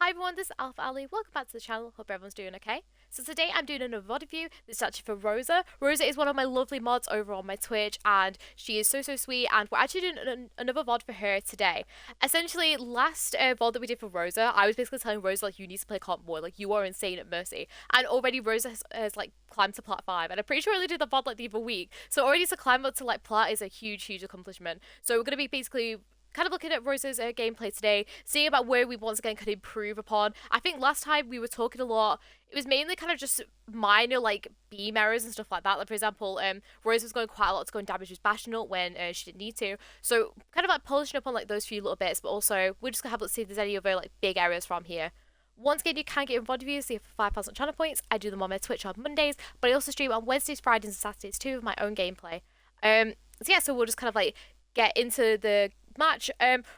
Hi everyone, this is Alpha Ali. Welcome back to the channel. Hope everyone's doing okay. So today I'm doing another VOD review. This is actually for Rosa. Rosa is one of my lovely mods over on my Twitch and she is so sweet, and we're actually doing another VOD for her today. Essentially, last VOD that we did for Rosa, I was basically telling Rosa like you need to play comp more, like you are insane at Mercy. And already Rosa has like climbed to Plat 5, and I'm pretty sure I only did the VOD like the other week. So already to climb up to like Plat is a huge accomplishment. So we're going to be basically kind of looking at Rosa's gameplay today, seeing about where we once again could improve upon. I think last time we were talking a lot, it was mainly kind of just minor like beam errors and stuff like that. Like for example, Rosa was going quite a lot to go and damage his Bastionalt when she didn't need to. So kind of like polishing up on like those few little bits, but also we're just gonna have a look see if there's any other like big errors from here. Once again, you can get involved with see for 5,000 channel points. I do them on my Twitch on Mondays, but I also stream on Wednesdays, Fridays, and Saturdays too with my own gameplay. So yeah, so we'll just kind of like get into the match.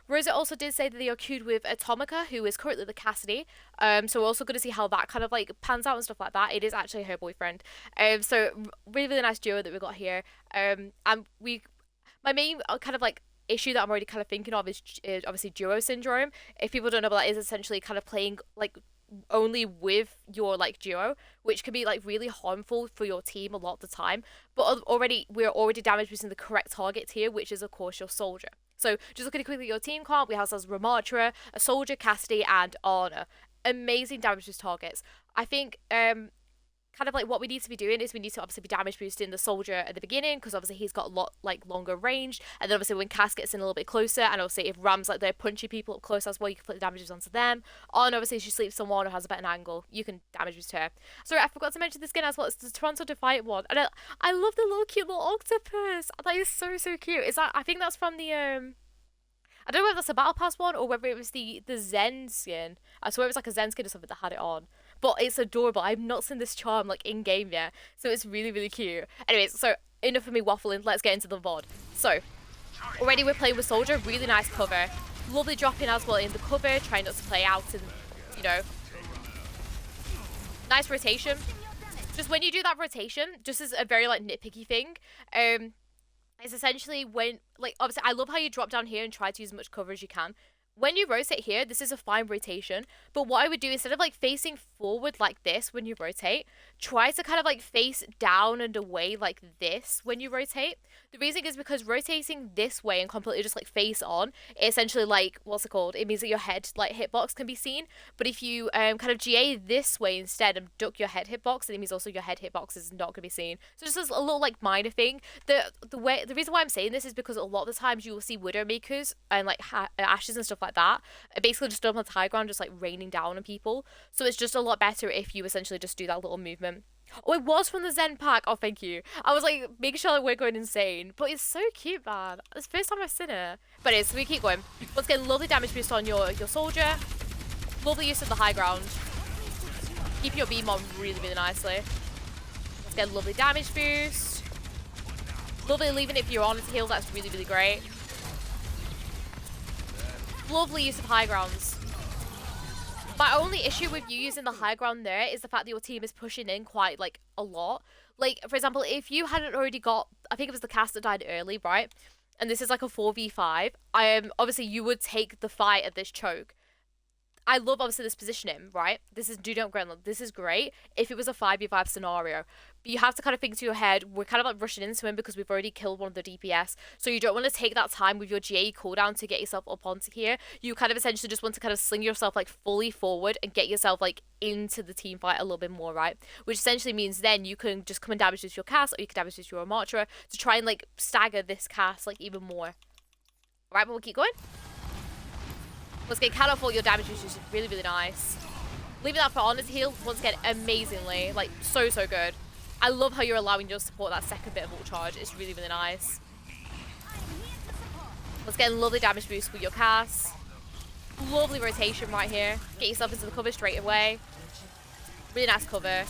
Rosa also did say that they are queued with Atomica, who is currently the Cassidy. So we're also going to see how that kind of like pans out and stuff like that. It is actually her boyfriend. So really nice duo that we got here. And my main kind of like issue that I'm already kind of thinking of is obviously duo syndrome. If people don't know about that, is essentially kind of playing like only with your like duo, which can be like really harmful for your team a lot of the time. But we're already damage boosting the correct target here, which is of course your soldier. So just looking quickly at your team comp, we have ourselves Ramattra, a soldier, Cassidy, and Ana. Amazing damage boost targets. I think kind of like what we need to be doing is we need to obviously be damage boosting the soldier at the beginning, because obviously he's got a lot like longer range, and then obviously when Cass gets in a little bit closer, and obviously if Ram's like they're punching people up close as well, you can put the damages onto them. Or obviously if she sleeps someone or has a better angle, you can damage boost her. Sorry, I forgot to mention the skin as well. It's the Toronto Defiant one, and I love the little cute little octopus. That is so cute. Is that, I think that's from the I don't know whether that's a Battle Pass one or whether it was the Zen skin. I swear it was like a Zen skin or something that had it on. But it's adorable. I've not seen this charm like in game yet, so it's really cute. Anyways, so enough of me waffling. Let's get into the VOD. So already we're playing with soldier. Really nice cover. Lovely drop in as well in the cover. Trying not to play out and nice rotation. Just when you do that rotation, just as a very like nitpicky thing, it's essentially when, like, obviously I love how you drop down here and try to use as much cover as you can. When you rotate here, this is a fine rotation, but what I would do, instead of like facing forward like this when you rotate, try to kind of like face down and away like this when you rotate. The reason is because rotating this way and completely just like face on, it essentially like, what's it called? It means that your head like hitbox can be seen. But if you kind of GA this way instead and duck your head hitbox, then it means also your head hitbox is not going to be seen. So just as a little like minor thing. The reason why I'm saying this is because a lot of the times you will see Widowmakers and like Ashes and stuff like that, basically just up on the high ground, just like raining down on people. So it's just a lot better if you essentially just do that little movement. Oh, it was from the Zen pack. Oh, thank you. I was like making sure that we're going insane, but it's so cute, man. It's the first time I've seen it. But anyways, we keep going. Let's get lovely damage boost on your soldier. Lovely use of the high ground. Keep your beam on really nicely. Let's get a lovely damage boost. Lovely leaving it for your honor to heal. That's really great. Lovely use of high grounds. My only issue with you using the high ground there is the fact that your team is pushing in quite like a lot. Like for example, if you hadn't already got, I think it was the cast that died early, right? And this is like a 4v5. Obviously you would take the fight at this choke. I love obviously this positioning, right? This is do not ground. This is great if it was a 5v5 scenario. But you have to kind of think to your head, we're kind of like rushing into him because we've already killed one of the DPS. So you don't want to take that time with your GA cooldown to get yourself up onto here. You kind of essentially just want to kind of sling yourself like fully forward and get yourself like into the team fight a little bit more, right? Which essentially means then you can just come and damage with your cast, or you can damage with your Ramattra to try and like stagger this cast like even more. Alright, but we'll keep going. Once again, cannot fault your damage, which is really nice. Leaving that for Honor's heal, once again, amazingly. Like, so good. I love how you're allowing your support that second bit of ult charge. It's really nice. Once again, lovely damage boost with your cast. Lovely rotation right here. Get yourself into the cover straight away. Really nice cover.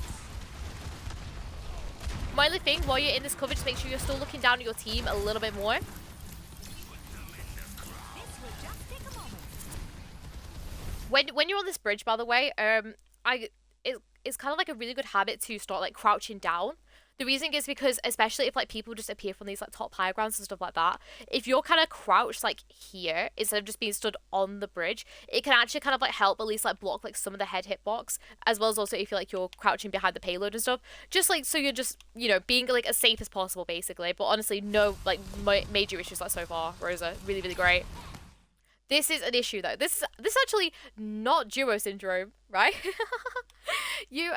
My only thing, while you're in this cover, just make sure you're still looking down at your team a little bit more. When you're on this bridge, by the way, it's kind of like a really good habit to start like crouching down. The reason is because, especially if like people just appear from these like top high grounds and stuff like that, if you're kind of crouched like here instead of just being stood on the bridge, it can actually kind of like help at least like block like some of the head hitbox, as well as also if you like you're crouching behind the payload and stuff, just like so you're just, you know, being like as safe as possible basically. But honestly, no like major issues like so far. Rosa, really really great. This is an issue though. This is actually not duo syndrome, right? You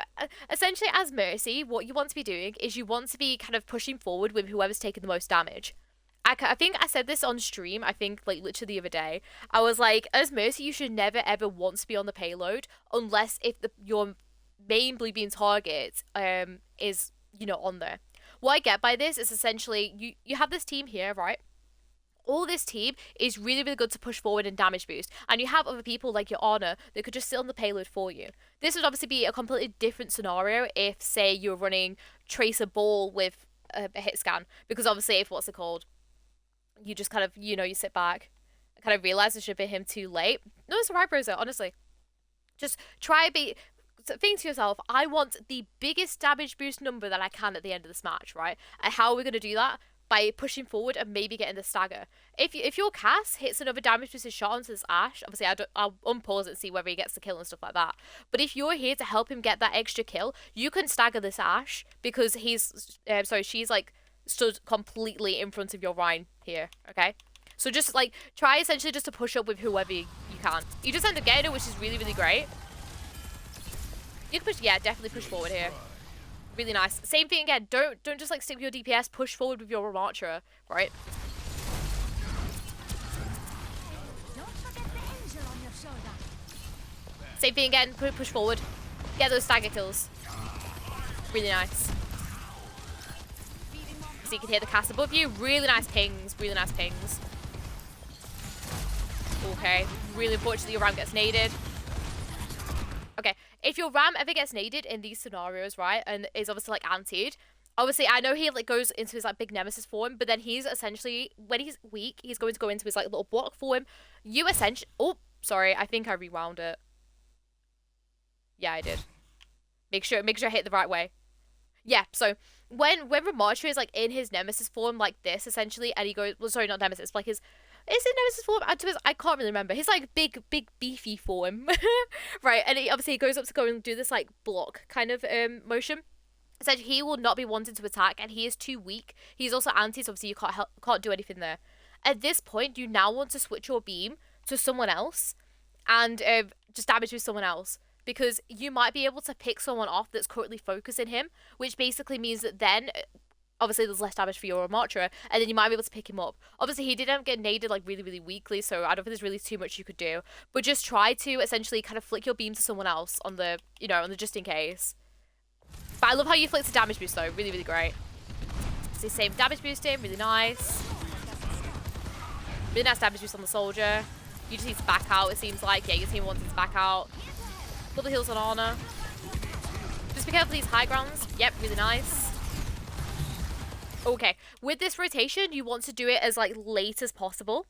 essentially, as Mercy, what you want to be doing is you want to be kind of pushing forward with whoever's taking the most damage. I think I said this on stream, I think like literally the other day. I was like, as Mercy, you should never ever want to be on the payload unless if your main blue beam target is, you know, on there. What I get by this is essentially you have this team here, right? All this team is really, really good to push forward and damage boost. And you have other people like your Ana that could just sit on the payload for you. This would obviously be a completely different scenario if, say, you're running Tracer Ball with a hit scan. Because obviously, if what's it called? You just kind of, you know, you sit back and kind of realize it should be him too late. No, it's alright, Rosa, honestly. Just try to be... Think to yourself, I want the biggest damage boost number that I can at the end of this match, right? And how are we going to do that? By pushing forward and maybe getting the stagger. If your Cass hits another damage boosted shot onto this Ashe, obviously I'll unpause it and see whether he gets the kill and stuff like that. But if you're here to help him get that extra kill, you can stagger this Ashe because she's like stood completely in front of your Rein here. Okay, so just like try essentially just to push up with whoever you can. You just end up getting it, which is really really great. You can push, yeah, definitely push forward here. Really nice. Same thing again. Don't just like stick with your DPS. Push forward with your Ramattra, right? Same thing again. Push forward. Get those stagger kills. Really nice. So you can hear the cast above you. Really nice pings. Really nice pings. Okay. Really unfortunate that your ram gets naded. Okay. If your ram ever gets naded in these scenarios, right, and is obviously like antied, obviously I know he like goes into his like big nemesis form, but then he's essentially, when he's weak, he's going to go into his like little block form. You essentially, oh, sorry, I think I rewound it. Yeah, I did. Make sure I hit the right way. Yeah, so when Ramattra is like in his nemesis form like this essentially, and he goes, well, sorry, not nemesis, like his. Is it nemesis form? I can't really remember. His like big beefy form, right? And he obviously goes up to go and do this like block kind of motion. Essentially, he will not be wanting to attack, and he is too weak. He's also anti, so obviously you can't do anything there. At this point, you now want to switch your beam to someone else, and just damage with someone else, because you might be able to pick someone off that's currently focusing him, which basically means that then. Obviously, there's less damage for your Ramattra, and then you might be able to pick him up. Obviously, he didn't get naded like really, really weakly, so I don't think there's really too much you could do. But just try to essentially kind of flick your beam to someone else on the, you know, on the just in case. But I love how you flick the damage boost though. Really, really great. So same damage boosting, really nice. Really nice damage boost on the soldier. You just need to back out, it seems like. Yeah, your team wants to back out. Double heals on Ana. Just be careful of these high grounds. Yep, really nice. Okay, with this rotation, you want to do it as like late as possible.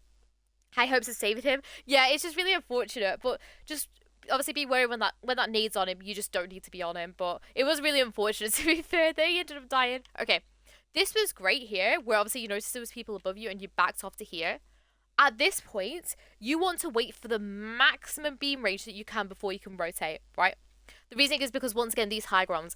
High hopes of saving him. Yeah, it's just really unfortunate, but just obviously be worried when that nades on him. You just don't need to be on him, but it was really unfortunate to be fair. They ended up dying. Okay, this was great here, where obviously you noticed there was people above you and you backed off to here. At this point, you want to wait for the maximum beam range that you can before you can rotate, right? The reason is because, once again, these high grounds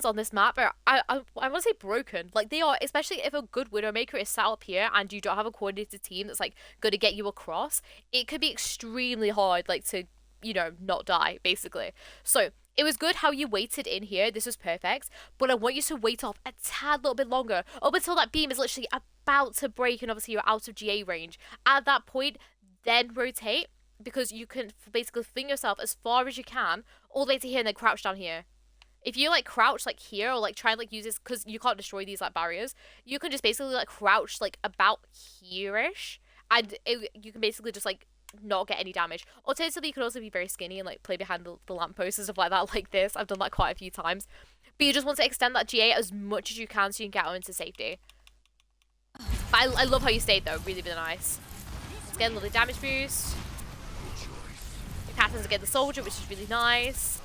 on this map are, I want to say broken. Like, they are, especially if a good Widowmaker is set up here and you don't have a coordinated team that's, like, going to get you across, it could be extremely hard, like, to, you know, not die, basically. So, it was good how you waited in here. This was perfect. But I want you to wait off a tad little bit longer, up until that beam is literally about to break and obviously you're out of GA range. At that point, then rotate, because you can basically fling yourself as far as you can all the way to here and then crouch down here. If you like crouch like here or like try and like use this, because you can't destroy these like barriers, you can just basically like crouch like about here-ish, and you can basically just like not get any damage. Alternatively, you can also be very skinny and like play behind the lamppost and stuff like that, like this. I've done that quite a few times. But you just want to extend that GA as much as you can so you can get out into safety. But I love how you stayed though, really, really nice. Let's get a lovely damage boost. Happens to get the soldier, which is really nice.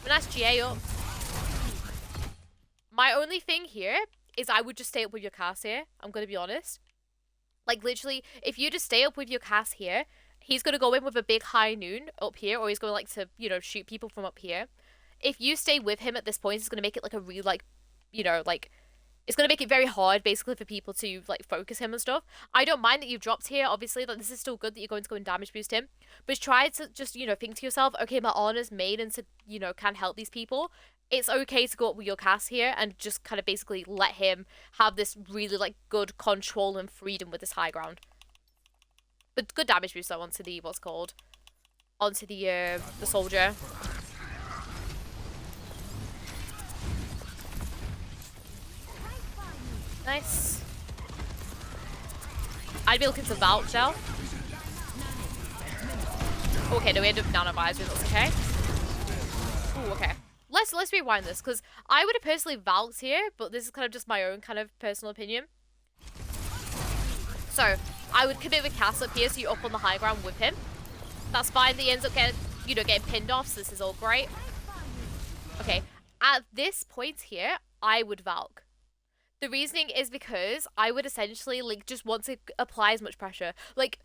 A nice GA up. My only thing here is I would just stay up with your cast here. I'm going to be honest. Like, literally, if you just stay up with your cast here, he's going to go in with a big high noon up here, or he's going to like to, you know, shoot people from up here. If you stay with him at this point, it's going to make it like a really, like, you know, like, it's going to make it very hard, basically, for people to, like, focus him and stuff. I don't mind that you've dropped here, obviously. Like, this is still good that you're going to go and damage boost him. But try to just, you know, think to yourself, okay, my Ana's made and to, you know, can help these people. It's okay to go up with your cast here and just kind of basically let him have this really, like, good control and freedom with this high ground. But good damage boost, though, onto the, what's called? Onto the soldier. Nice. I'd be looking to Valk now. Okay, no, we end up nano visor. That's okay. Ooh, okay. Let's rewind this, because I would have personally Valked here, but this is kind of just my own kind of personal opinion. So, I would commit with Cass up here, so you're up on the high ground with him. That's fine. He ends up getting, you know, getting pinned off, so this is all great. Okay, at this point here, I would Valk. The reasoning is because I would essentially, like, just want to apply as much pressure. Like,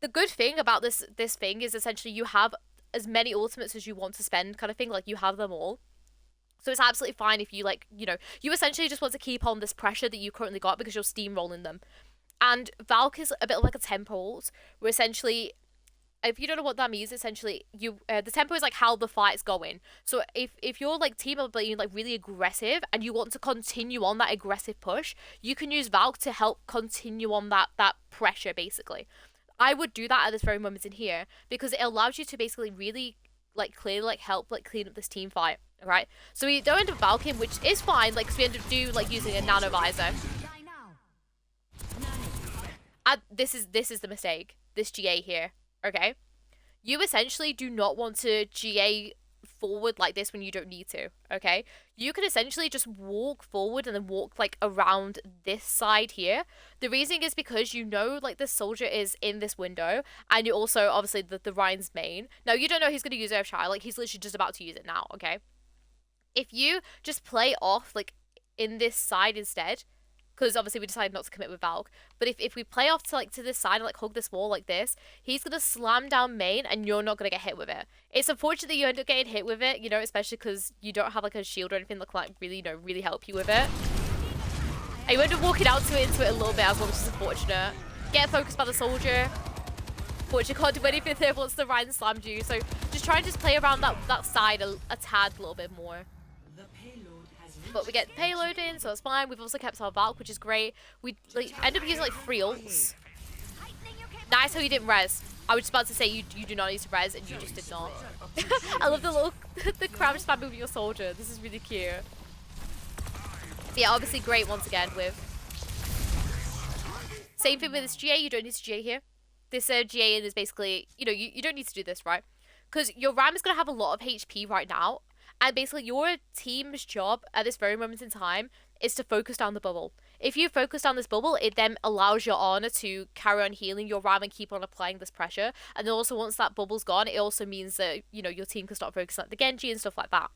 the good thing about this thing is essentially you have as many ultimates as you want to spend, kind of thing. Like, you have them all. So it's absolutely fine if you, like, you know, you essentially just want to keep on this pressure that you currently got because you're steamrolling them. And Valk is a bit like a tempo ult, where essentially, if you don't know what that means, essentially, you the tempo is like how the fight's going. So if you're like team up being like really aggressive and you want to continue on that aggressive push, you can use Valk to help continue on that pressure, basically. I would do that at this very moment in here because it allows you to basically really like clearly like help like clean up this team fight. Alright? So we don't end up Valking, which is fine, like, because we end up like using a nano visor. This is the mistake. This GA here. Okay, you essentially do not want to GA forward like this when you don't need to, okay? You can essentially just walk forward and then walk, like, around this side here. The reasoning is because you know, like, the soldier is in this window, and you also, obviously, the Ryan's main. Now, you don't know he's going to use Earthshower, like, he's literally just about to use it now, okay? If you just play off, like, in this side instead, because obviously we decided not to commit with Valk. But if we play off to like to this side and like hug this wall like this, he's gonna slam down main and you're not gonna get hit with it. It's unfortunate that you end up getting hit with it, you know, especially because you don't have like a shield or anything that can like really, you know, really help you with it. And you end up walking out to it into it a little bit as well, which is unfortunate. Get focused by the soldier. Unfortunately, can't do anything there once the Ryan slammed you. So just try and just play around that side a tad, a little bit more. But we get payload in, so it's fine. We've also kept our Valk, which is great. We like end up using like 3 ults. Nice how you didn't res. I was just about to say you do not need to res, and you just did not. I love the little the crouch spam with your soldier. This is really cute. But yeah, obviously great once again with. Same thing with this GA. You don't need to GA here. This GA is basically, you know, you don't need to do this, right? Because your Ram is gonna have a lot of HP right now. And basically, your team's job at this very moment in time is to focus down the bubble. If you focus down this bubble, it then allows your Ana to carry on healing your Ram and keep on applying this pressure. And then also, once that bubble's gone, it also means that, you know, your team can start focusing on the Genji and stuff like that.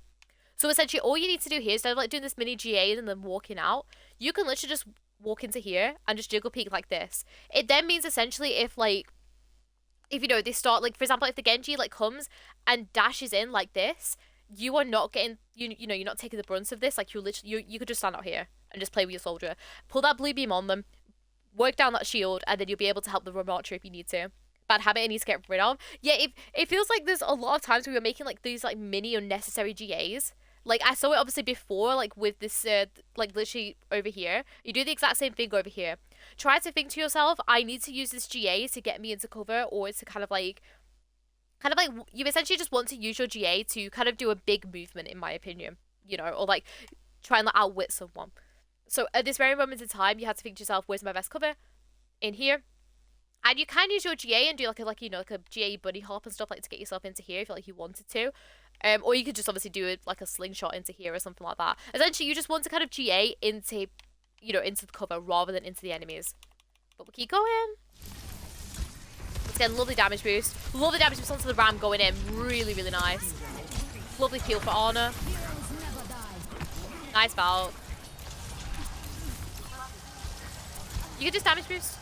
So essentially, all you need to do here, instead of like doing this mini GA and then walking out, you can literally just walk into here and just jiggle peek like this. It then means essentially if you know, they start, like, for example, if the Genji like comes and dashes in like this, you are not getting, you know, you're not taking the brunt of this. Like, you literally, you could just stand out here and just play with your soldier. Pull that blue beam on them, work down that shield, and then you'll be able to help the remote if you need to. Bad habit I need to get rid of. Yeah, it feels like there's a lot of times where we're making, like, these, like, mini unnecessary GAs. Like, I saw it obviously before, like, with this, like, literally over here. You do the exact same thing over here. Try to think to yourself, I need to use this GA to get me into cover, or to kind of like, you essentially just want to use your GA to kind of do a big movement, in my opinion, you know, or like try and like outwit someone. So at this very moment in time, you have to think to yourself, where's my best cover? In here. And you can use your GA and do like you know, like a GA bunny hop and stuff, like to get yourself into here if like you wanted to. Or you could just obviously do it like a slingshot into here or something like that. Essentially, you just want to kind of GA into, you know, into the cover rather than into the enemies. But we'll keep going. Again, lovely damage boost. Lovely damage boost onto the Ram going in. Really, really nice. Lovely kill for Ana. Nice Valk. You can just damage boost.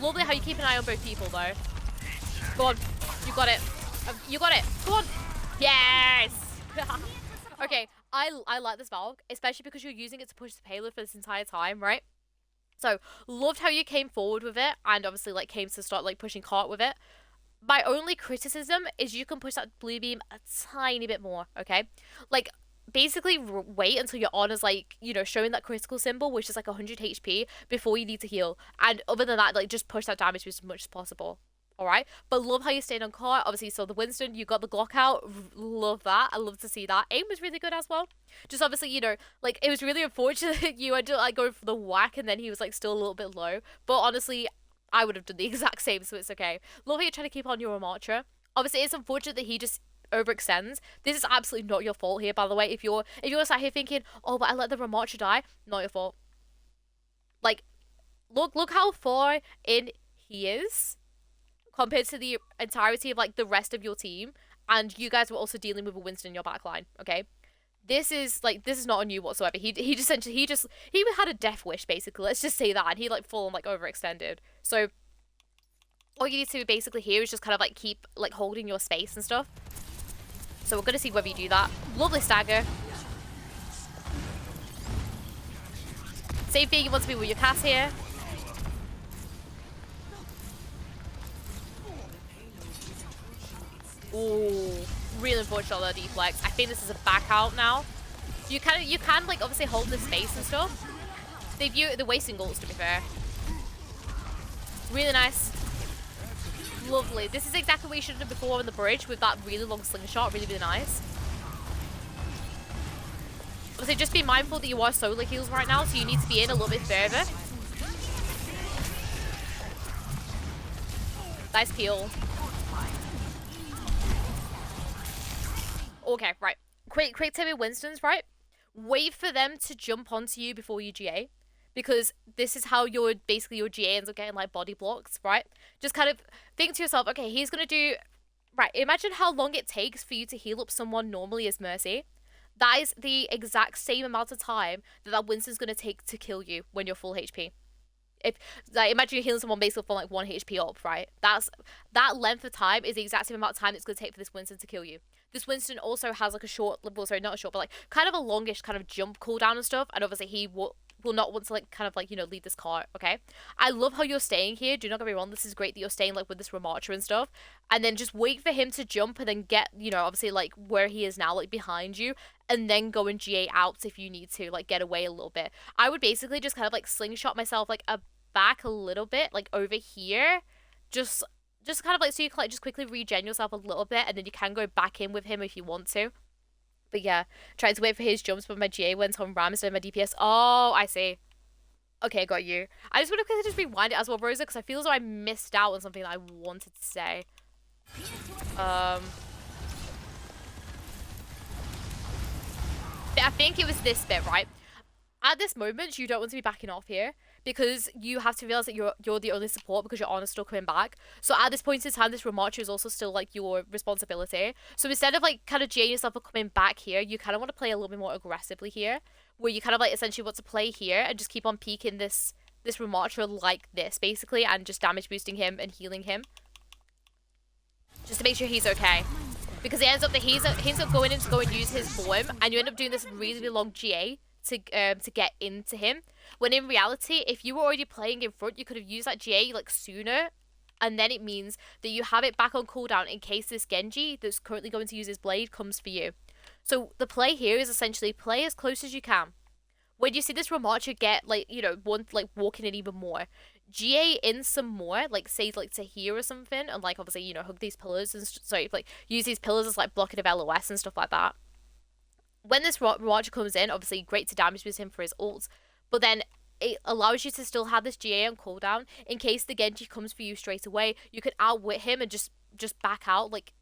Lovely how you keep an eye on both people though. Go on. You got it. You got it. Go on. Yes. Okay. I like this Valk, especially because you're using it to push the payload for this entire time, right? So, loved how you came forward with it, and obviously, like, came to start, like, pushing cart with it. My only criticism is you can push that blue beam a tiny bit more, okay? Like, basically, wait until your honor's, like, you know, showing that critical symbol, which is, like, 100 HP, before you need to heal. And other than that, like, just push that damage boost as much as possible. Alright, but love how you stayed on cart. Obviously, you saw the Winston, you got the Glock out. Love that. I love to see that. Aim was really good as well. Just obviously, you know, like, it was really unfortunate that you ended up, like, going for the whack and then he was, like, still a little bit low. But honestly, I would have done the exact same, so it's okay. Love how you're trying to keep on your Ramattra. Obviously, it's unfortunate that he just overextends. This is absolutely not your fault here, by the way. If you're sat here thinking, oh, but I let the Ramattra die, not your fault. Like, look how far in he is compared to the entirety of, like, the rest of your team, and you guys were also dealing with a Winston in your backline, okay? This is not on you whatsoever. He had a death wish, basically. Let's just say that, and he, like, full on, like, overextended. So, all you need to basically here is just kind of, like, keep, like, holding your space and stuff. So we're gonna see whether you do that. Lovely stagger. Same thing, you want to be with your Cass here. Ooh, really unfortunate on the deflex. I think this is a back out now. You can like obviously hold the space and stuff. They're wasting goals, to be fair. Really nice. Lovely. This is exactly what you should have done before on the bridge with that really long slingshot. Really, really nice. Obviously, just be mindful that you are solo heals right now, so you need to be in a little bit further. Nice peel. Okay, right. Quick tip with Winston's, right? Wait for them to jump onto you before you GA. Because this is how your GA ends up getting, like, body blocks, right? Just kind of think to yourself, okay, he's going to do... Right, imagine how long it takes for you to heal up someone normally as Mercy. That is the exact same amount of time that Winston's going to take to kill you when you're full HP. If, like, imagine you're healing someone basically from, like, 1 HP up, right? That length of time is the exact same amount of time it's going to take for this Winston to kill you. This Winston also has, like, a short, well, sorry, not a short, but, like, kind of a longish kind of jump cooldown and stuff, and obviously he will not want to, like, kind of, like, you know, lead this cart, okay? I love how you're staying here. Do not get me wrong, this is great that you're staying, like, with this Ramattra and stuff, and then just wait for him to jump and then get, you know, obviously, like, where he is now, like, behind you, and then go and GA out if you need to, like, get away a little bit. I would basically just kind of, like, slingshot myself, like, back a little bit, like, over here, just kind of like, so you can, like, just quickly regen yourself a little bit, and then you can go back in with him if you want to. But yeah, trying to wait for his jumps, but my GA went on Ram instead of my DPS. Oh, I see. Okay, got you. I just want to quickly just rewind it as well, Rosa, because I feel as though I missed out on something that I wanted to say. I think it was this bit, right? At this moment, you don't want to be backing off here, because you have to realize that you're the only support because your honor's still coming back. So at this point in time, this Ramattra is also still, like, your responsibility. So instead of, like, kind of GAing yourself for coming back here, you kind of want to play a little bit more aggressively here, where you kind of, like, essentially want to play here and just keep on peeking this Ramattra like this, basically, and just damage boosting him and healing him, just to make sure he's okay. Because it ends up that he ends up going in to go and use his form, and you end up doing this really, really long GA to get into him, when in reality, if you were already playing in front, you could have used that GA, like, sooner, and then it means that you have it back on cooldown in case this Genji that's currently going to use his blade comes for you. So the play here is essentially play as close as you can. When you see this Ramattra get, like, you know, walking in even more, GA in some more, like, say, like, to here or something, and, like, obviously, you know, hug these pillars and like, use these pillars as, like, blocking of LOS and stuff like that. When this Ramattra comes in, obviously great to damage boost him for his ults, but then it allows you to still have this GA on cooldown in case the Genji comes for you straight away. You can outwit him and just back out, like,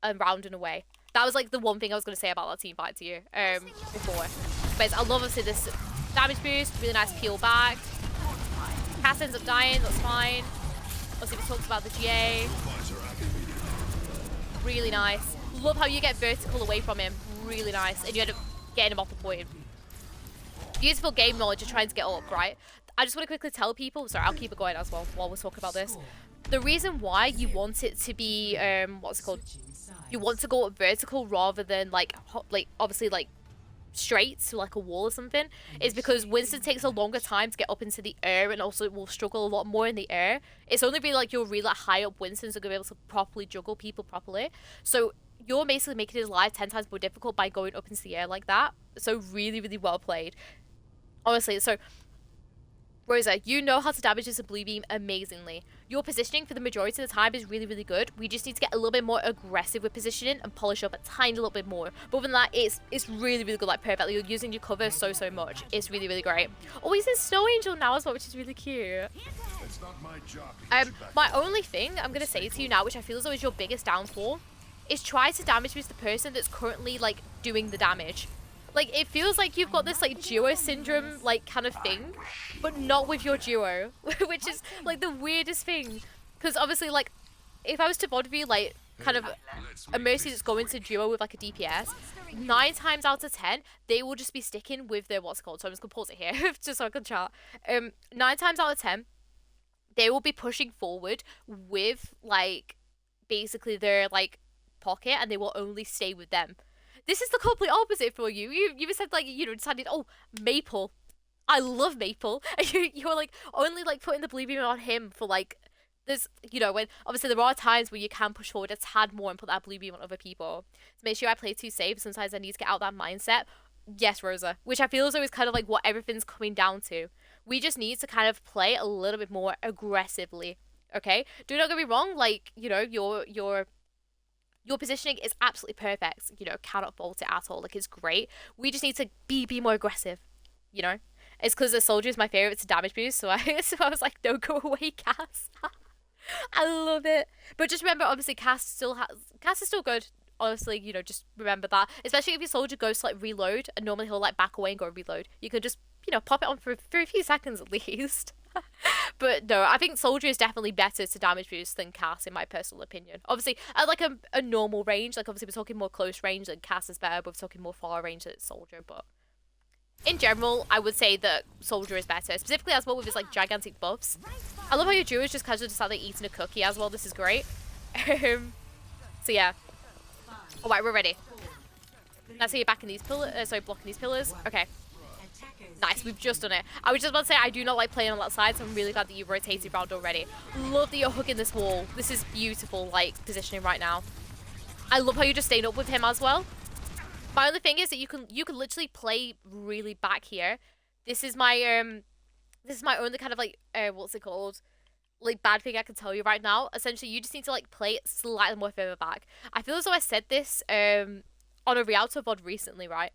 around and away. That was, like, the one thing I was going to say about that team fight to you before. But I love, obviously, this damage boost, really nice peel back. Cass ends up dying, that's fine. Obviously, we talked about the GA. Really nice. Love how you get vertical away from him. really nice, and you end up getting him off the point. Beautiful game knowledge of trying to get up, right? I just want to quickly tell people, sorry, I'll keep it going as well while we're talking about this. The reason why you want it to be, what's it called? You want to go up vertical rather than like obviously like straight to like a wall or something, is because Winston takes a longer time to get up into the air, and also will struggle a lot more in the air. It's only really like your really high up Winstons are going to be able to properly juggle people properly. So you're basically making his life 10 times more difficult by going up into the air like that. So really, really well played. Honestly, so Rosa, you know how to damage this blue beam amazingly. Your positioning for the majority of the time is really, really good. We just need to get a little bit more aggressive with positioning and polish up a tiny little bit more. But other than that, it's really, really good, like perfectly. You're using your cover so much. It's really, really great. Oh, he's in Snow Angel now as well, which is really cute. It's not my job. My only thing I'm going to say to you now, which I feel as though is your biggest downfall, is try to damage boost the person that's currently, like, doing the damage. Like, it feels like you've got this, like, duo syndrome, like, kind of thing, but not with your duo, which is, like, the weirdest thing. Because, obviously, like, if I was to VOD view, like, kind of a Mercy that's going to duo with, like, a DPS, 9 times out of 10, they will just be sticking with their, what's it called? So I'm just going to pause it here, just so I can chat. 9 times out of 10, they will be pushing forward with, like, basically their, like, pocket, and they will only stay with them. This is the complete opposite for you. You said, like, you know, decided, oh, Maple. I love Maple. And you're, like, only, like, putting the blue beam on him for, like, there's, you know, when, obviously, there are times where you can push forward a tad more and put that blue beam on other people. To make sure I play too safe, sometimes I need to get out that mindset. Yes, Rosa. Which I feel as though is kind of, like, what everything's coming down to. We just need to kind of play a little bit more aggressively, okay? Do not get me wrong, like, you know, your positioning is absolutely perfect. You know, cannot fault it at all. Like, it's great. We just need to be more aggressive, you know? It's because the soldier is my favorite to damage boost, so I was like, don't go away, Cass. I love it. But just remember, obviously, Cass is still good. Honestly, you know, just remember that. Especially if your soldier goes to, like, reload, and normally he'll, like, back away and go reload. You can just, you know, pop it on for a few seconds at least. But no, I think Soldier is definitely better to damage boost than Cass, in my personal opinion. Obviously, at like a normal range, like obviously we're talking more close range, than Cass is better, but we're talking more far range than Soldier. But in general, I would say that Soldier is better, specifically as well with his like gigantic buffs. I love how your duo is just casually just like eating a cookie as well. This is great. So yeah. Alright, we're ready. Let's see you backing these pillars, blocking these pillars. Okay. Nice, we've just done it. I was just about to say, I do not like playing on that side, so I'm really glad that you rotated around already. Love that you're hugging this wall. This is beautiful, like, positioning right now. I love how you're just staying up with him as well. My only thing is that you can literally play really back here. This is my only kind of, like, what's it called? Like, bad thing I can tell you right now. Essentially, you just need to, like, play it slightly more further back. I feel as though I said this, on a Rialto VOD recently, right?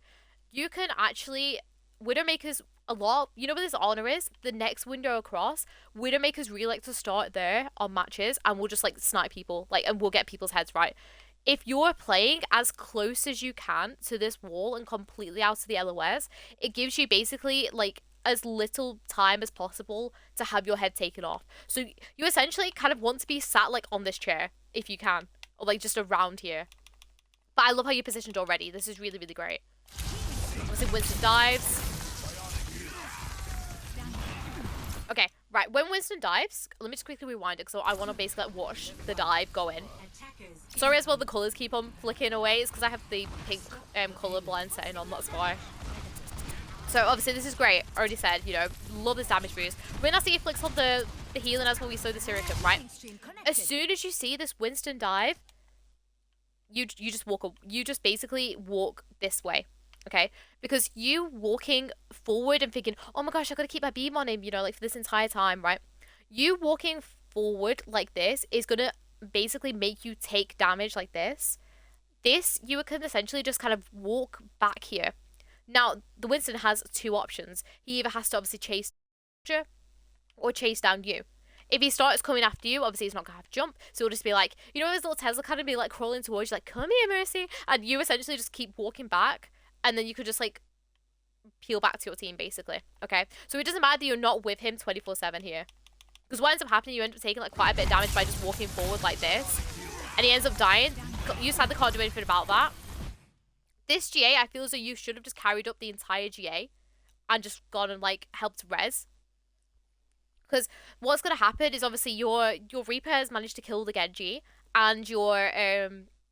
You can actually... Widowmakers a lot, you know where this honor is? The next window across, Widowmakers really like to start there on matches, and we'll just like snipe people, like, and we'll get people's heads right. If you're playing as close as you can to this wall and completely out of the LOS, it gives you basically like as little time as possible to have your head taken off. So you essentially kind of want to be sat like on this chair if you can, or like just around here. But I love how you're positioned already. This is really, really great. Obviously, Winston dives. Okay, right, when Winston dives, let me just quickly rewind it, because I want to basically like, watch the dive go in. Sorry as well, the colours keep on flicking away. It's because I have the pink colour blind setting on, that's why. So obviously this is great, already said, you know, love this damage boost. When I see it flicks on the healing as well, we saw the Syricum, right? As soon as you see this Winston dive, you just basically walk this way. Okay, because you walking forward and thinking, oh my gosh, I gotta keep my beam on him, you know, like for this entire time, right? You walking forward like this is gonna basically make you take damage like this. This, you can essentially just kind of walk back here. Now, the Winston has 2 options. He either has to obviously chase or chase down you. If he starts coming after you, obviously he's not going to have jump. So he'll just be like, you know, his little Tesla kind of be like crawling towards you, like, come here, Mercy. And you essentially just keep walking back. And then you could just, like, peel back to your team, basically. Okay? So it doesn't matter that you're not with him 24/7 here. Because what ends up happening, you end up taking, like, quite a bit of damage by just walking forward like this. And he ends up dying. You sadly can't do anything about that. This GA, I feel as though you should have just carried up the entire GA and just gone and like helped res. Because what's gonna happen is obviously your Reaper has managed to kill the Genji, and your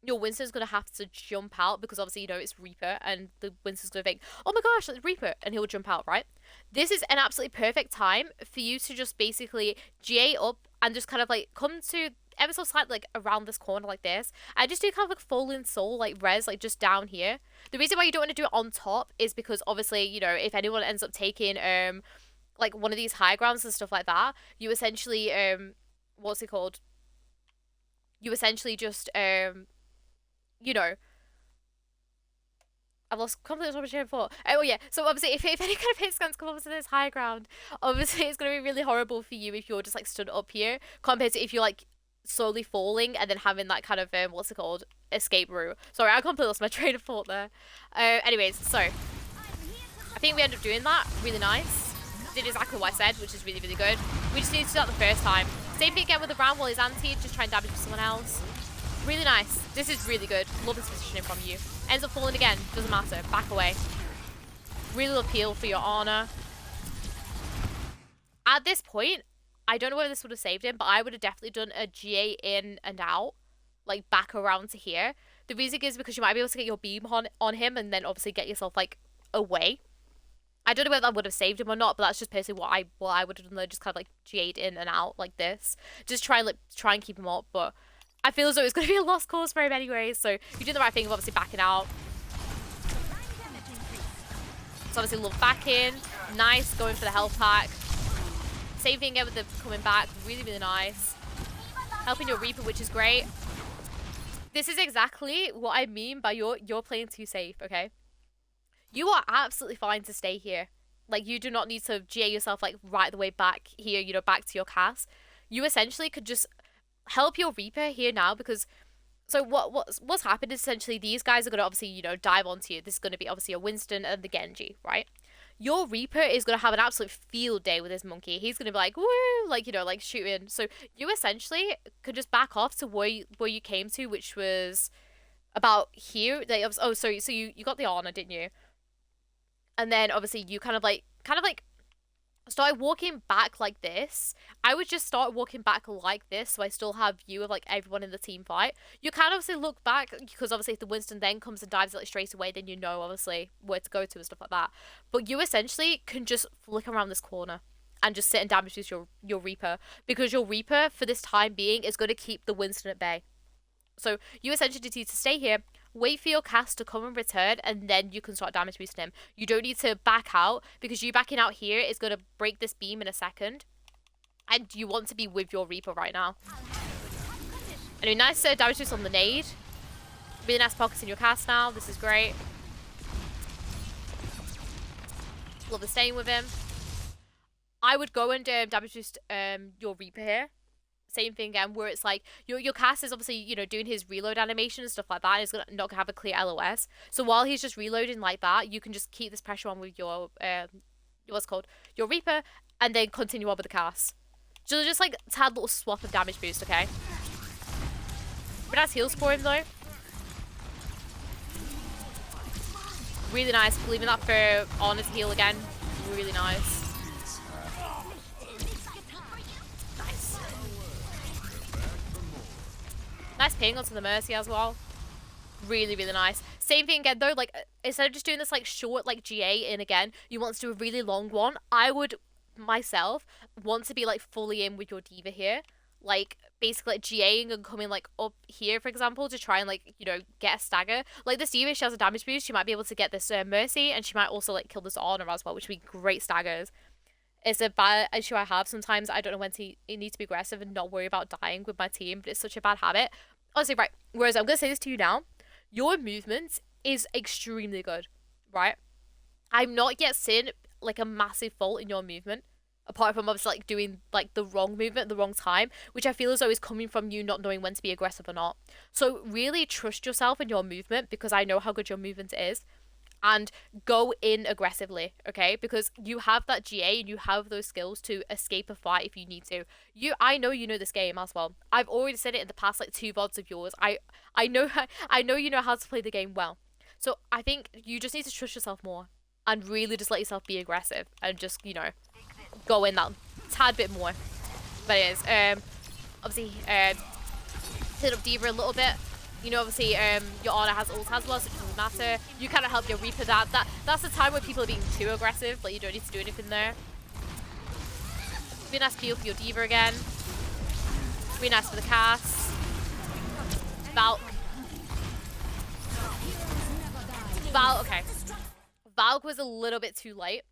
Winston's gonna have to jump out because obviously you know it's Reaper, and the Winston's gonna think, oh my gosh, that's Reaper, and he'll jump out, right? This is an absolutely perfect time for you to just basically GA up and just kind of like come to ever so slightly like around this corner like this. I just do kind of like Fallen Soul like res like just down here. The reason why you don't want to do it on top is because obviously, you know, if anyone ends up taking like one of these high grounds and stuff like that, you essentially what's it called? You essentially just you know, I've lost completely what I was trying for. Oh yeah, so obviously if any kind of hit scans come up to this high ground, obviously it's gonna be really horrible for you if you're just like stood up here compared to if you're like slowly falling and then having that kind of what's it called, escape route. Sorry, I completely lost my train of thought there. Anyways, so I think we ended up doing that really nice. Did exactly what I said, which is really good. We just need to do that the first time. Same thing again with the round while he's anti, just try and damage someone else. Really nice. This is really good. Love this positioning from you. Ends up falling again. Doesn't matter. Back away. Really appeal for your honor. At this point, I don't know whether this would have saved him, but I would have definitely done a GA in and out. Like back around to here. The reason is because you might be able to get your beam on him and then obviously get yourself like away. I don't know whether that would have saved him or not, but that's just basically what I would have done. Though, just kind of like GA'd in and out like this. Just try and keep him up, but I feel as though it's going to be a lost cause for him anyways, so you did the right thing of obviously backing out. So obviously love back in. Nice, going for the health pack. Same thing again with the coming back. Really nice. Helping your Reaper, which is great. This is exactly what I mean by you're playing too safe, okay? You are absolutely fine to stay here. Like, you do not need to GA yourself like right the way back here, you know, back to your cast. You essentially could just help your Reaper here now, because so what's happened is essentially these guys are going to obviously, you know, dive onto you. This is going to be obviously a Winston and the Genji, right? Your Reaper is going to have an absolute field day with his monkey. He's going to be like, woo, like, you know, like shooting. So you essentially could just back off to where you came to, which was about here. Oh, sorry, so you got the honor, didn't you? And then obviously you kind of like started walking back like this. I would just start walking back like this, so I still have view of like everyone in the team fight. You can obviously look back, because obviously if the Winston then comes and dives it like straight away, then you know obviously where to go to and stuff like that. But you essentially can just flick around this corner and just sit and damage boost your Reaper, because your Reaper for this time being is going to keep the Winston at bay. So you essentially need to stay here, wait for your cast to come and return, and then you can start damage boosting him. You don't need to back out, because you backing out here is going to break this beam in a second. And you want to be with your Reaper right now. Anyway, nice damage boost on the nade. Really nice pockets in your cast now. This is great. Love the staying with him. I would go and damage boost your Reaper here. Same thing again, where it's like your cast is obviously, you know, doing his reload animation and stuff like that, and he's not gonna have a clear LOS. So while he's just reloading like that, you can just keep this pressure on with your your Reaper, and then continue on with the cast. So just like tad little swap of damage boost, okay? But nice heals for him though. Really nice, leaving that for Honor's heal again. Really nice. Nice ping onto the Mercy as well. Really nice. Same thing again though, like instead of just doing this like short like GA in again, you want to do a really long one. I would myself want to be like fully in with your D.Va here. Like basically like GAing and coming like up here, for example, to try and like, you know, get a stagger. Like this D.Va, she has a damage boost. She might be able to get this Mercy, and she might also like kill this Honor as well, which would be great staggers. It's a bad issue I have sometimes. I don't know when to need to be aggressive and not worry about dying with my team, but it's such a bad habit. Honestly, right. Whereas I'm going to say this to you now. Your movement is extremely good, right? I'm not yet seeing like a massive fault in your movement, apart from obviously like doing like the wrong movement at the wrong time, which I feel as though is coming from you not knowing when to be aggressive or not. So really trust yourself in your movement, because I know how good your movement is. And go in aggressively, okay? Because you have that GA and you have those skills to escape a fight if you need to. I know you know this game as well. I've already said it in the past like 2 VODs of yours. I know you know how to play the game well. So I think you just need to trust yourself more and really just let yourself be aggressive and just, you know, go in that tad bit more. But it is, obviously, hit up D.Va a little bit. You know, obviously, your Ana has ult as well, so it doesn't matter. You kind of help your Reaper that's the time where people are being too aggressive, but you don't need to do anything there. Really nice peel for your D.Va again. Really nice for the cast. Valk. Okay. Valk was a little bit too late.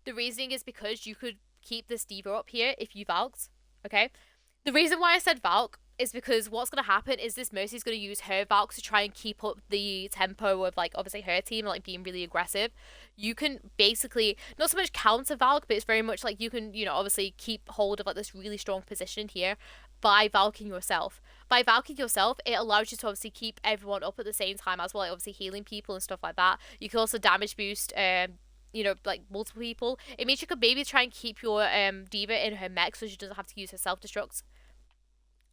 The reasoning is because you could keep this D.Va up here if you Valked. Okay? The reason why I said Valk is because what's going to happen is this Mercy's going to use her Valk to try and keep up the tempo of, like, obviously her team, like, being really aggressive. You can basically, not so much counter Valk, but it's very much like you can, you know, obviously keep hold of, like, this really strong position here by Valking yourself. By Valking yourself, it allows you to obviously keep everyone up at the same time as well, like, obviously healing people and stuff like that. You can also damage boost, you know, like, multiple people. It means you could maybe try and keep your D.Va in her mech so she doesn't have to use her self-destructs.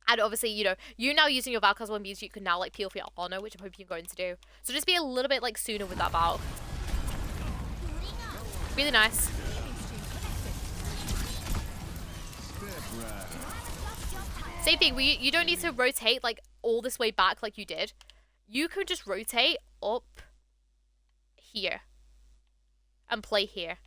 And obviously, you know, you now using your Valk as well means you can now, like, peel for your Ana, which I'm hoping you're going to do. So just be a little bit, like, sooner with that Valk. Really nice. Same thing, you don't need to rotate, like, all this way back like you did. You can just rotate up here and play here,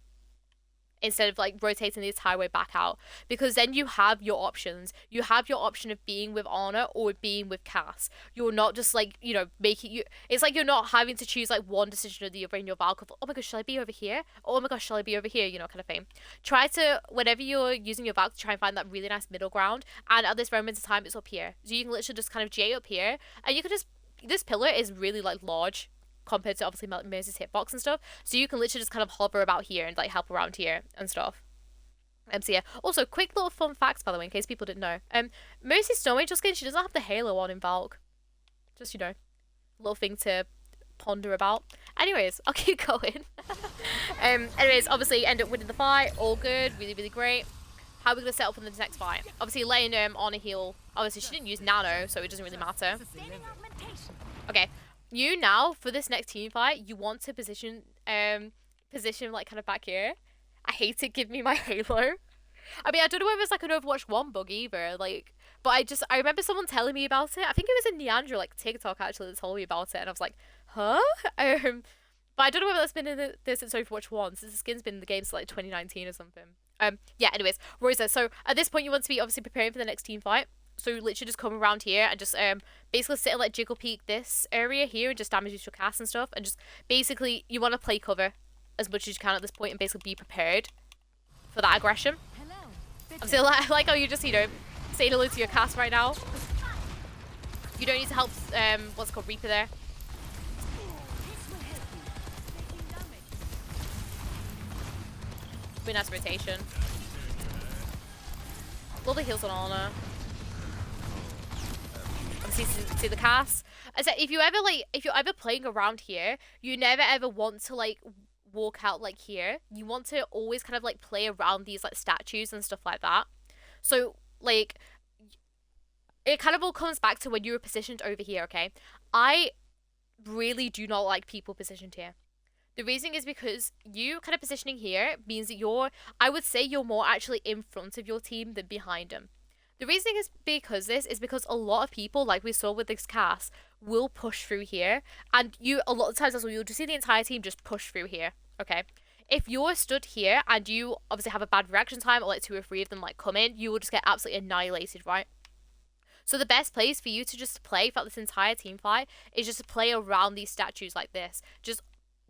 instead of, like, rotating the entire way back out. Because then you have your options. You have your option of being with Ana or being with Cass. You're not just, like, you know, making you... It's like you're not having to choose, like, one decision or the other in your Valk of, oh my gosh, shall I be over here? Oh my gosh, shall I be over here? You know, kind of thing. Try to, whenever you're using your Valk, try and find that really nice middle ground. And at this moment in time, it's up here. So you can literally just kind of J up here. And you can just... This pillar is really, like, large compared to obviously Mercy's hitbox and stuff, so you can literally just kind of hover about here and, like, help around here and stuff. So yeah. Also, quick little fun facts, by the way, in case people didn't know. Mercy's Stone Angel skin, she doesn't have the halo on in Valk. Just, you know, little thing to ponder about. Anyways, I'll keep going. Anyways, obviously end up winning the fight, all good, really, really great. How are we gonna set up for the next fight? Obviously letting Ana heal. Obviously she didn't use nano, so it doesn't really matter. Okay. You now, for this next team fight, you want to position, like, kind of back here. I hate it, give me my halo. I mean, I don't know whether it's, like, an Overwatch 1 bug either, like, but I remember someone telling me about it. I think it was in Neandra, like, TikTok, actually, that told me about it, and I was like, huh? But I don't know whether that's been in this since Overwatch 1, since the skin's been in the game since, like, 2019 or something. Yeah, anyways, Rosa, so at this point, you want to be, obviously, preparing for the next team fight. So literally just come around here and just basically sit and, like, jiggle peek this area here and just damage your cast and stuff, and just basically you want to play cover as much as you can at this point and basically be prepared for that aggression. Obviously, I like how you just, you know, saying hello to your cast right now. You don't need to help what's it called, Reaper there. Really nice rotation. Lovely heals on Ana. See the cast. I said, if you're ever playing around here, you never ever want to, like, walk out, like, here. You want to always kind of, like, play around these, like, statues and stuff like that. So, like, it kind of all comes back to when you were positioned over here, okay? I really do not like people positioned here. The reason is because you kind of positioning here means that I would say you're more actually in front of your team than behind them. The reason is because a lot of people, like we saw with this cast, will push through here. And a lot of times as well, you'll just see the entire team just push through here, okay? If you're stood here and you obviously have a bad reaction time, or like 2 or 3 of them, like, come in, you will just get absolutely annihilated, right? So the best place for you to just play throughout this entire team fight is just to play around these statues like this. Just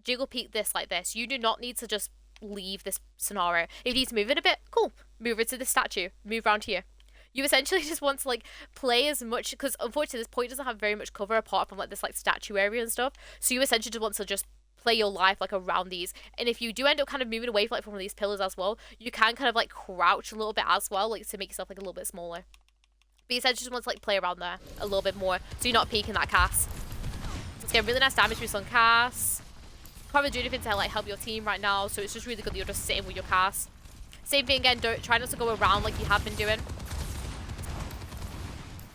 jiggle peek this like this. You do not need to just leave this scenario. If you need to move it a bit, cool. Move it to the statue. Move around here. You essentially just want to, like, play as much, because unfortunately this point doesn't have very much cover apart from, like, this, like, statue area and stuff. So you essentially just want to just play your life, like, around these. And if you do end up kind of moving away from, like, from one of these pillars as well, you can kind of, like, crouch a little bit as well, like, to make yourself, like, a little bit smaller. But you essentially just want to, like, play around there a little bit more, so you're not peeking that cast. Let's get really nice damage boost on cast. Can't really do anything to, like, help your team right now, so it's just really good that you're just sitting with your cast. Same thing again, try not to go around like you have been doing.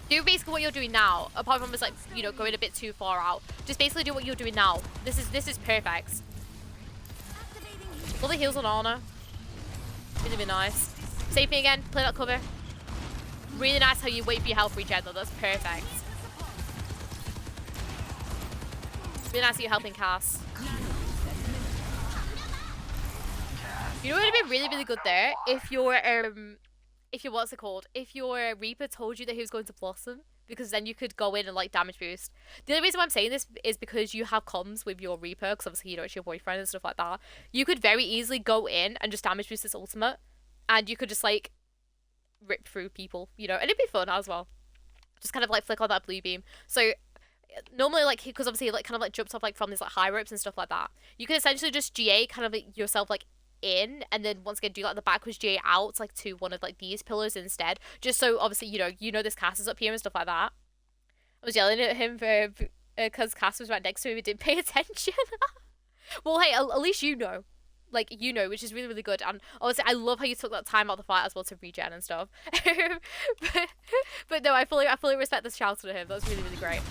Do basically what you're doing now, apart from just like, you know, going a bit too far out. Just basically do what you're doing now. This is perfect. All the heals on Ana. Really, really nice. Same thing again, play that cover. Really nice how you wait for your health regen though, that's perfect. Really nice that you're helping Cass. You know what would have been really, really good there? If your what's it called? If your Reaper told you that he was going to Blossom, because then you could go in and like damage boost. The only reason why I'm saying this is because you have comms with your Reaper, because obviously you know it's your boyfriend and stuff like that. You could very easily go in and just damage boost this ultimate, and you could just like rip through people, you know, and it'd be fun as well. Just kind of like flick on that blue beam. So normally, like, because obviously like kind of like jumps off like from these like high ropes and stuff like that. You can essentially just GA kind of like yourself like in, and then once again do like the backwards GA out like to one of like these pillars instead, just so obviously you know this Cass is up here and stuff like that. I was yelling at him for because Cass was right next to him and didn't pay attention. Well, hey, at least you know, like, you know, which is really, really good. And obviously I love how you took that time out of the fight as well to regen and stuff. but no, I fully respect the shout to him. That was really, really great.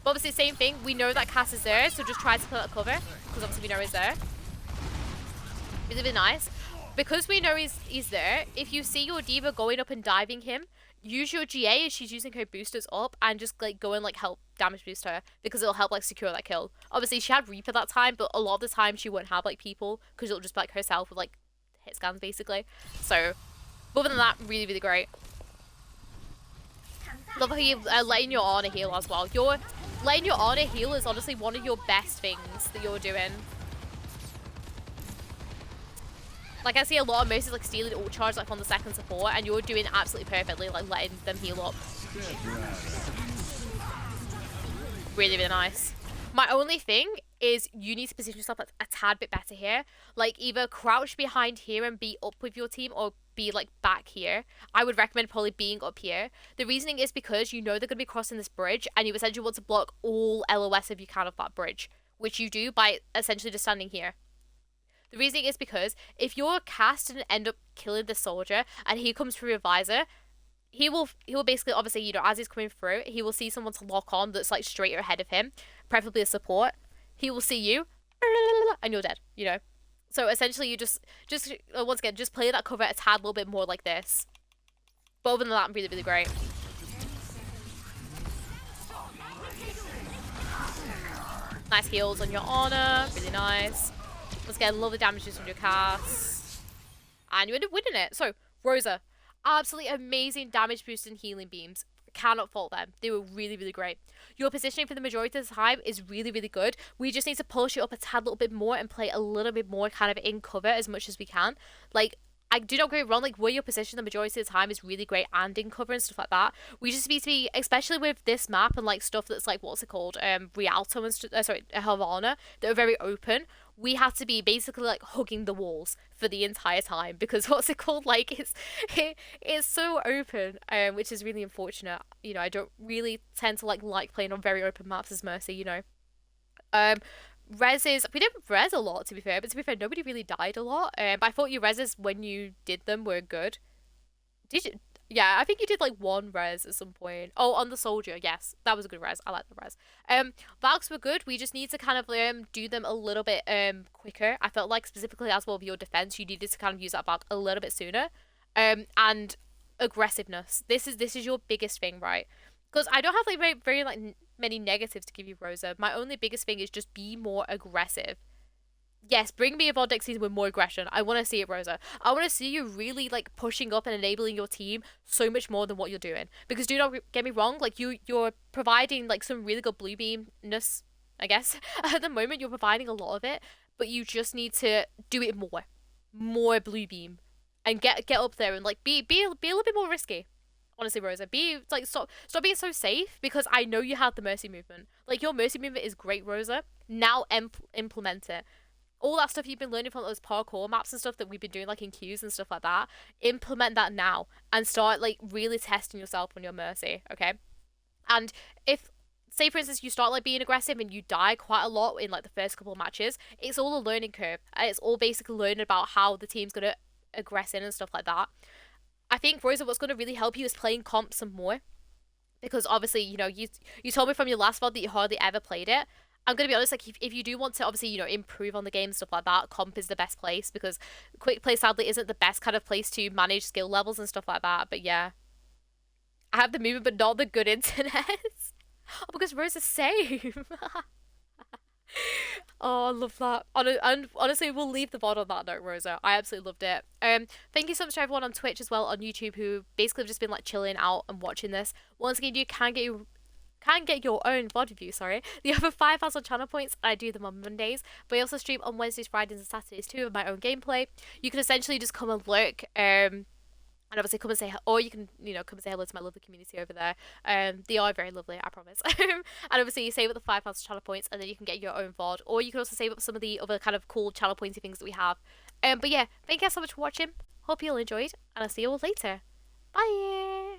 But obviously same thing, we know that Cass is there, so just try to put that cover, because obviously we know he's there. Really, really nice. Because we know he's there, if you see your D.Va going up and diving him, use your GA as she's using her boosters up and just like go and like help damage boost her, because it'll help like secure that kill. Obviously she had Reaper that time, but a lot of the time she won't have like people, because it'll just be like herself with like hit scans basically. So other than that, really, really great. Love how you're letting your Ana heal as well. Letting your Ana heal is honestly one of your best things that you're doing. Like, I see a lot of Mercy's like stealing ult charge like on the second support, and you're doing absolutely perfectly, like letting them heal up. Really, really nice. My only thing is you need to position yourself a tad bit better here. Like, either crouch behind here and be up with your team, or be like back here. I would recommend probably being up here. The reasoning is because you know they're going to be crossing this bridge, and you essentially want to block all LOS if you can of that bridge, which you do by essentially just standing here. The reasoning is because if your Cass didn't end up killing the soldier and he comes through your visor, he will basically, obviously, you know, as he's coming through, he will see someone to lock on that's like straight ahead of him, preferably a support. He will see you, and you're dead, you know. So essentially, you just once again, just play that cover a tad little bit more like this. But other than that, really, really great. Nice heals on your Ana, really nice. Once again, love the damages from your Cass. And you end up winning it. So, Rosa, absolutely amazing damage boost and healing beams. Cannot fault them. They were really, really great. Your positioning for the majority of the time is really, really good. We just need to polish it up a tad little bit more and play a little bit more kind of in cover as much as we can. Like, I do not get it wrong, like, where your position the majority of the time is really great and in cover and stuff like that. We just need to be, especially with this map and, like, stuff that's, like, what's it called? Rialto and, Havana, that are very open. We have to be basically, like, hugging the walls for the entire time, because what's it called? Like, it's so open, which is really unfortunate. You know, I don't really tend to, like playing on very open maps as Mercy, you know. Reses, we didn't res a lot, to be fair, but to be fair, nobody really died a lot. But I thought your reses, when you did them, were good. Did you? Yeah, I think you did like one res at some point. Oh, on the soldier, yes, that was a good res. I like the res. Valks were good. We just need to kind of do them a little bit quicker. I felt like specifically as well with your defense, you needed to kind of use that Valk a little bit sooner. And aggressiveness. This is your biggest thing, right? Because I don't have like very like many negatives to give you, Rosa. My only biggest thing is just be more aggressive. Yes, bring me a VOD season with more aggression. I want to see it, Rosa. I want to see you really like pushing up and enabling your team so much more than what you're doing. Because do not get me wrong, like you're providing like some really good blue beamness, I guess. At the moment, you're providing a lot of it, but you just need to do it more blue beam, and get up there and like be a little bit more risky. Honestly, Rosa, be like stop being so safe, because I know you have the Mercy movement. Like, your Mercy movement is great, Rosa. Now implement it. All that stuff you've been learning from those parkour maps and stuff that we've been doing like in queues and stuff like that, implement that now and start like really testing yourself on your Mercy, okay? And if, say for instance, you start like being aggressive and you die quite a lot in like the first couple of matches, it's all a learning curve. It's all basically learning about how the team's gonna aggress in and stuff like that. I think, Rosa, what's going to really help you is playing comp some more. because obviously, you told me from your last VOD that you hardly ever played it. I'm gonna be honest, like if you do want to obviously, improve on the game, stuff like that, comp is the best place because quick play sadly isn't the best kind of place to manage skill levels and stuff like that. But yeah. I have the movement but not the good internet. Oh, because Rose is safe. Oh, I love that. And honestly, we'll leave the VOD on that note, Rosa. I absolutely loved it. Thank you so much to everyone on Twitch as well, on YouTube, who basically have just been like chilling out and watching this. Once again, you can get your own VOD review, sorry. The other 5,000 channel points, I do them on Mondays, but I also stream on Wednesdays, Fridays, and Saturdays too with my own gameplay. You can essentially just come and look, and obviously come and say, or you can, come and say hello to my lovely community over there. They are very lovely, I promise. And obviously you save up the 5,000 channel points, and then you can get your own VOD, or you can also save up some of the other kind of cool channel pointy things that we have. But yeah, thank you guys so much for watching. Hope you all enjoyed, and I'll see you all later. Bye!